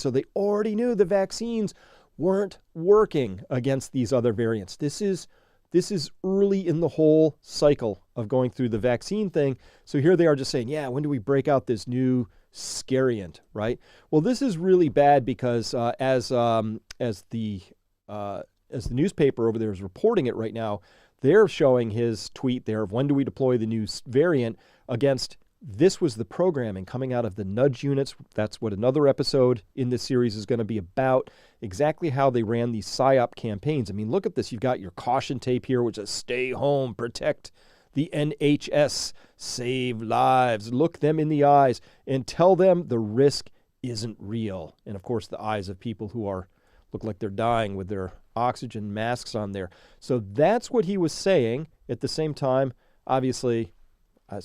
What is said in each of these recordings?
So they already knew the vaccines weren't working against these other variants. This is early in the whole cycle of going through the vaccine thing. So here they are just saying, yeah, when do we break out this new scariant, right? Well, this is really bad because as the newspaper over there is reporting it right now, they're showing his tweet there of when do we deploy the new variant against. This was the programming coming out of the nudge units. That's what another episode in this series is going to be about, exactly how they ran these PSYOP campaigns. I mean, look at this. You've got your caution tape here, which says stay home, protect the NHS, save lives, look them in the eyes and tell them the risk isn't real. And of course, the eyes of people who look like they're dying with their oxygen masks on there. So that's what he was saying. At the same time, obviously, I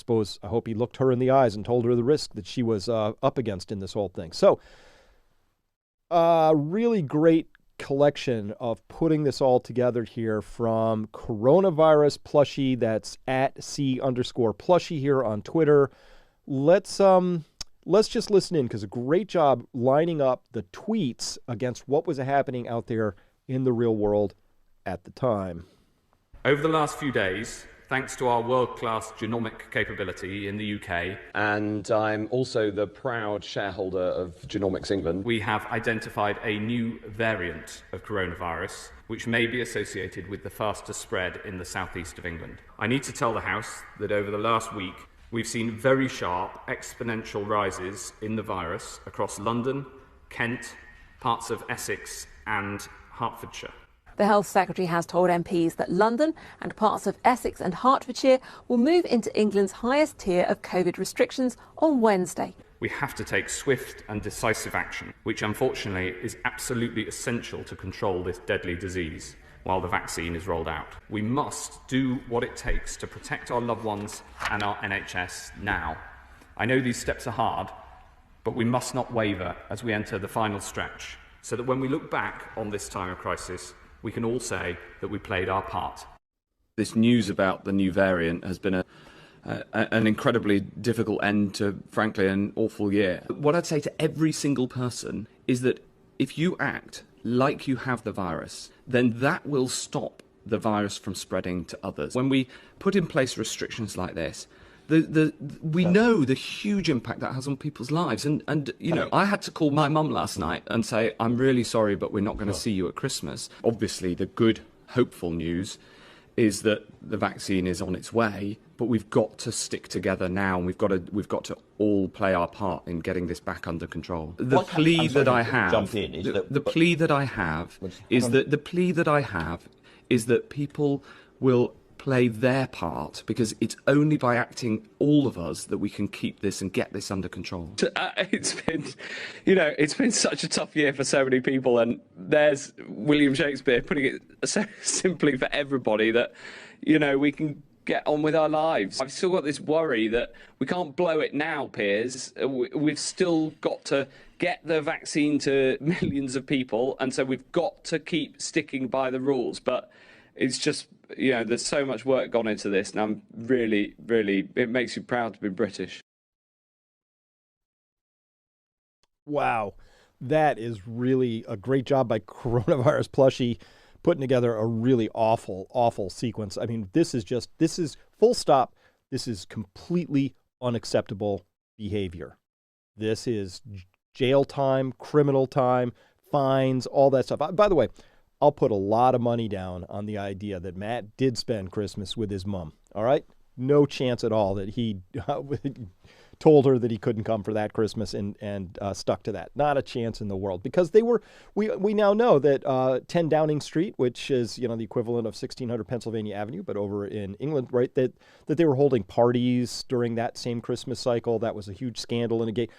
hope he looked her in the eyes and told her the risk that she was up against in this whole thing. So, really great collection of putting this all together here from Coronavirus Plushie. That's at @C_Plushie here on Twitter. Let's just listen in, because a great job lining up the tweets against what was happening out there in the real world at the time. Over the last few days, thanks to our world-class genomic capability in the UK, and I'm also the proud shareholder of Genomics England, we have identified a new variant of coronavirus which may be associated with the fastest spread in the southeast of England. I need to tell the House that over the last week we've seen very sharp exponential rises in the virus across London, Kent, parts of Essex and Hertfordshire. The Health Secretary has told MPs that London and parts of Essex and Hertfordshire will move into England's highest tier of COVID restrictions on Wednesday. We have to take swift and decisive action, which unfortunately is absolutely essential to control this deadly disease while the vaccine is rolled out. We must do what it takes to protect our loved ones and our NHS now. I know these steps are hard, but we must not waver as we enter the final stretch, so that when we look back on this time of crisis, we can all say that we played our part. This news about the new variant has been an incredibly difficult end to, frankly, an awful year. What I'd say to every single person is that if you act like you have the virus, then that will stop the virus from spreading to others. When we put in place restrictions like this, we know the huge impact that has on people's lives. And you know, I had to call my mum last night and say, I'm really sorry, but we're not going to see you at Christmas. Obviously, the good, hopeful news is that the vaccine is on its way, but we've got to stick together now, and we've got to all play our part in getting this back under control. The plea that I have is that people will play their part, because it's only by acting, all of us, that we can keep this and get this under control. It's been such a tough year for so many people, and there's William Shakespeare putting it so simply for everybody that, we can get on with our lives. I've still got this worry that we can't blow it now, Piers. We've still got to get the vaccine to millions of people, and so we've got to keep sticking by the rules. But it's just, there's so much work gone into this, and I'm really, it makes you proud to be British. Wow. That is really a great job by Coronavirus Plushie, putting together a really awful sequence. I mean, this is full stop. This is completely unacceptable behavior. This is jail time, criminal time, fines, all that stuff. By the way, I'll put a lot of money down on the idea that Matt did spend Christmas with his mom. All right? No chance at all that he told her that he couldn't come for that Christmas and stuck to that. Not a chance in the world, because we now know that 10 Downing Street, which is, the equivalent of 1600 Pennsylvania Avenue, but over in England, right, that they were holding parties during that same Christmas cycle. That was a huge scandal and a gate.